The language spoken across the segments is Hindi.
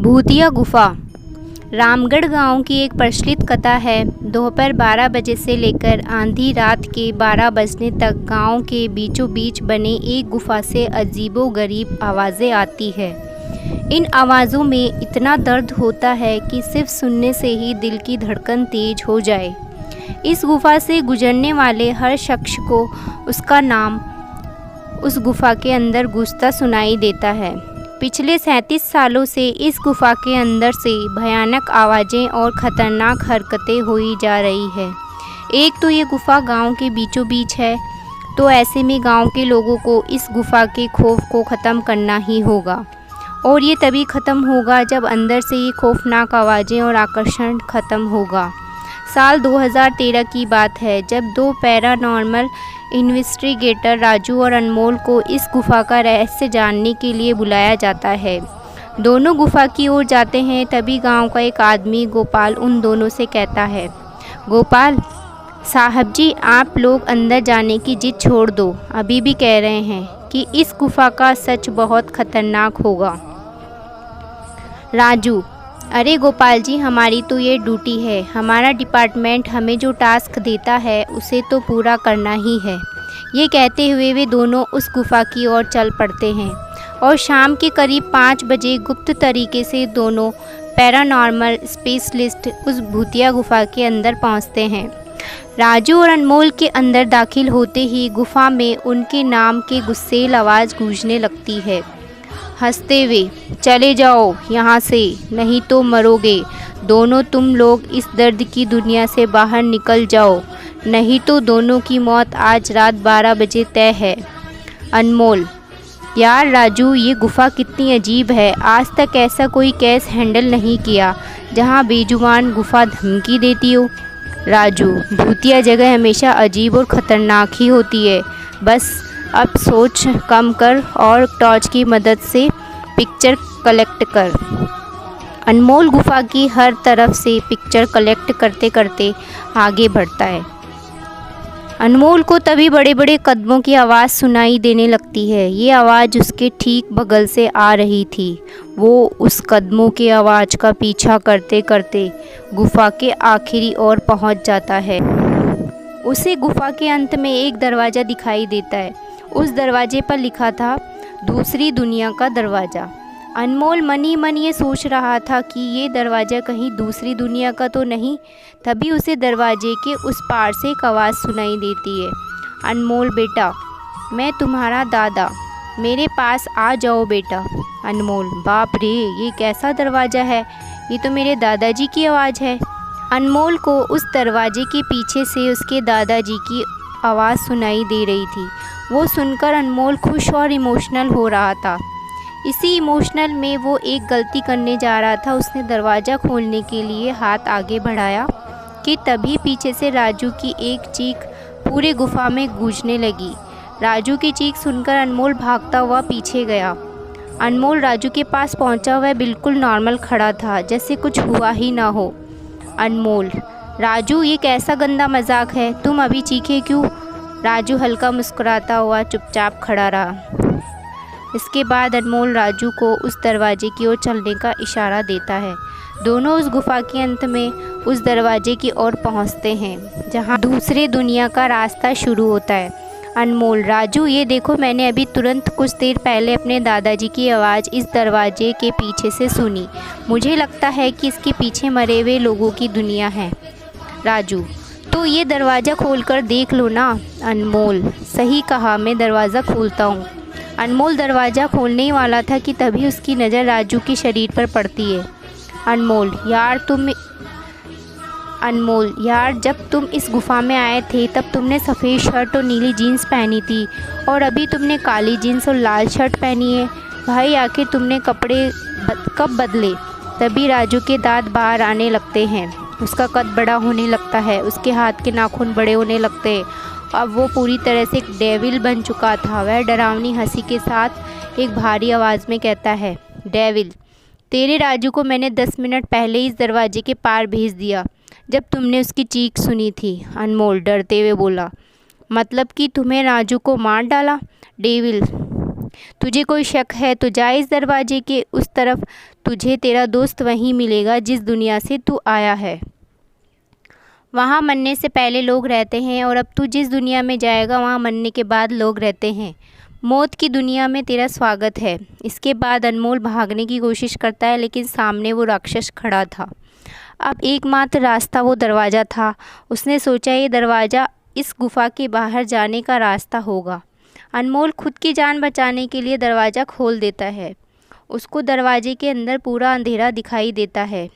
भूतिया गुफा। रामगढ़ गांव की एक प्रचलित कथा है। दोपहर 12 बजे से लेकर आधी रात के 12 बजने तक गांव के बीचों बीच बने एक गुफा से अजीबोगरीब आवाज़ें आती है। इन आवाज़ों में इतना दर्द होता है कि सिर्फ सुनने से ही दिल की धड़कन तेज हो जाए। इस गुफा से गुजरने वाले हर शख्स को उसका नाम उस गुफा के अंदर गूंजता सुनाई देता है। पिछले 37 सालों से इस गुफा के अंदर से भयानक आवाज़ें और ख़तरनाक हरकतें हुई जा रही है। एक तो ये गुफा गांव के बीचों बीच है, तो ऐसे में गांव के लोगों को इस गुफा के खौफ को ख़त्म करना ही होगा, और ये तभी ख़त्म होगा जब अंदर से ये खौफनाक आवाज़ें और आकर्षण ख़त्म होगा। साल 2013 की बात है, जब दो पैरानॉर्मल इन्वेस्टिगेटर राजू और अनमोल को इस गुफा का रहस्य जानने के लिए बुलाया जाता है। दोनों गुफा की ओर जाते हैं, तभी गांव का एक आदमी गोपाल उन दोनों से कहता है, गोपाल साहब जी, आप लोग अंदर जाने की जिद छोड़ दो। अभी भी कह रहे हैं कि इस गुफा का सच बहुत खतरनाक होगा। राजू, अरे गोपाल जी, हमारी तो ये ड्यूटी है। हमारा डिपार्टमेंट हमें जो टास्क देता है उसे तो पूरा करना ही है। ये कहते हुए वे दोनों उस गुफा की ओर चल पड़ते हैं और शाम के करीब 5 बजे गुप्त तरीके से दोनों पैरानॉर्मल स्पेशलिस्ट उस भूतिया गुफा के अंदर पहुंचते हैं। राजू और अनमोल के अंदर दाखिल होते ही गुफा में उनके नाम के गुस्सेल आवाज़ गूंजने लगती है। हंसते हुए, चले जाओ यहाँ से, नहीं तो मरोगे दोनों तुम लोग। इस दर्द की दुनिया से बाहर निकल जाओ, नहीं तो दोनों की मौत आज रात 12 बजे तय है। अनमोल, यार राजू, ये गुफा कितनी अजीब है। आज तक ऐसा कोई केस हैंडल नहीं किया जहाँ बेजुबान गुफा धमकी देती हो। राजू, भूतिया जगह हमेशा अजीब और ख़तरनाक ही होती है। बस अब सोच कम कर और टॉर्च की मदद से पिक्चर कलेक्ट कर। अनमोल गुफा की हर तरफ से पिक्चर कलेक्ट करते करते आगे बढ़ता है। अनमोल को तभी बड़े बड़े कदमों की आवाज़ सुनाई देने लगती है। ये आवाज़ उसके ठीक बगल से आ रही थी। वो उस कदमों की आवाज़ का पीछा करते करते गुफा के आखिरी ओर पहुंच जाता है। उसे गुफा के अंत में एक दरवाज़ा दिखाई देता है। उस दरवाजे पर लिखा था, दूसरी दुनिया का दरवाज़ा। अनमोल मन ही मन ये सोच रहा था कि ये दरवाज़ा कहीं दूसरी दुनिया का तो नहीं। तभी उसे दरवाजे के उस पार से एक आवाज़ सुनाई देती है, अनमोल बेटा, मैं तुम्हारा दादा, मेरे पास आ जाओ बेटा। अनमोल, बाप रे, ये कैसा दरवाज़ा है, ये तो मेरे दादाजी की आवाज़ है। अनमोल को उस दरवाजे के पीछे से उसके दादाजी की आवाज़ सुनाई दे रही थी। वो सुनकर अनमोल खुश और इमोशनल हो रहा था। इसी इमोशनल में वो एक गलती करने जा रहा था। उसने दरवाज़ा खोलने के लिए हाथ आगे बढ़ाया कि तभी पीछे से राजू की एक चीख पूरे गुफा में गूंजने लगी। राजू की चीख सुनकर अनमोल भागता हुआ पीछे गया। अनमोल राजू के पास पहुंचा, वह बिल्कुल नॉर्मल खड़ा था, जैसे कुछ हुआ ही ना हो। अनमोल, राजू, ये कैसा गंदा मजाक है, तुम अभी चीखे क्यों? राजू हल्का मुस्कुराता हुआ चुपचाप खड़ा रहा। इसके बाद अनमोल राजू को उस दरवाजे की ओर चलने का इशारा देता है। दोनों उस गुफा के अंत में उस दरवाजे की ओर पहुंचते हैं जहां दूसरे दुनिया का रास्ता शुरू होता है। अनमोल, राजू, ये देखो, मैंने अभी तुरंत कुछ देर पहले अपने दादाजी की आवाज़ इस दरवाजे के पीछे से सुनी। मुझे लगता है कि इसके पीछे मरे हुए लोगों की दुनिया है। राजू, तो ये दरवाज़ा खोलकर देख लो ना। अनमोल, सही कहा, मैं दरवाज़ा खोलता हूँ। अनमोल दरवाज़ा खोलने ही वाला था कि तभी उसकी नज़र राजू के शरीर पर पड़ती है। अनमोल, यार, जब तुम इस गुफा में आए थे तब तुमने सफ़ेद शर्ट और नीली जीन्स पहनी थी, और अभी तुमने काली जीन्स और लाल शर्ट पहनी है। भाई, आखिर तुमने कपड़े कब बदले? तभी राजू के दांत बाहर आने लगते हैं। उसका कद बड़ा होने लगता है, उसके हाथ के नाखून बड़े होने लगते हैं। अब वो पूरी तरह से एक डेविल बन चुका था। वह डरावनी हंसी के साथ एक भारी आवाज़ में कहता है, डेविल, तेरे राजू को मैंने 10 मिनट पहले इस दरवाजे के पार भेज दिया जब तुमने उसकी चीख सुनी थी। अनमोल डरते हुए बोला, मतलब कि तुम्हें राजू को मार डाला? डेविल, तुझे कोई शक है तो जा इस दरवाजे के उस तरफ, तुझे तेरा दोस्त वहीं मिलेगा जिस दुनिया से तू आया है। वहाँ मरने से पहले लोग रहते हैं और अब तू जिस दुनिया में जाएगा वहाँ मरने के बाद लोग रहते हैं। मौत की दुनिया में तेरा स्वागत है। इसके बाद अनमोल भागने की कोशिश करता है, लेकिन सामने वो राक्षस खड़ा था। अब एकमात्र रास्ता वो दरवाज़ा था। उसने सोचा ये दरवाज़ा इस गुफ़ा के बाहर जाने का रास्ता होगा। अनमोल खुद की जान बचाने के लिए दरवाज़ा खोल देता है। उसको दरवाजे के अंदर पूरा अंधेरा दिखाई देता है।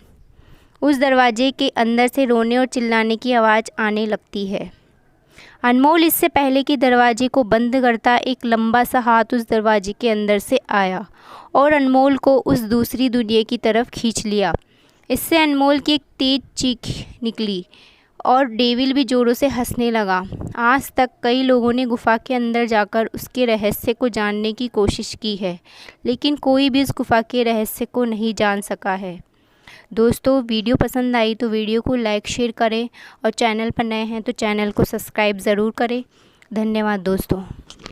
उस दरवाजे के अंदर से रोने और चिल्लाने की आवाज़ आने लगती है। अनमोल इससे पहले कि दरवाजे को बंद करता, एक लंबा सा हाथ उस दरवाजे के अंदर से आया और अनमोल को उस दूसरी दुनिया की तरफ खींच लिया। इससे अनमोल की एक तेज़ चीख निकली और डेविल भी ज़ोरों से हंसने लगा। आज तक कई लोगों ने गुफ़ा के अंदर जाकर उसके रहस्य को जानने की कोशिश की है, लेकिन कोई भी उस गुफ़ा के रहस्य को नहीं जान सका है। दोस्तों, वीडियो पसंद आई तो वीडियो को लाइक शेयर करें और चैनल पर नए हैं तो चैनल को सब्सक्राइब ज़रूर करें। धन्यवाद दोस्तों।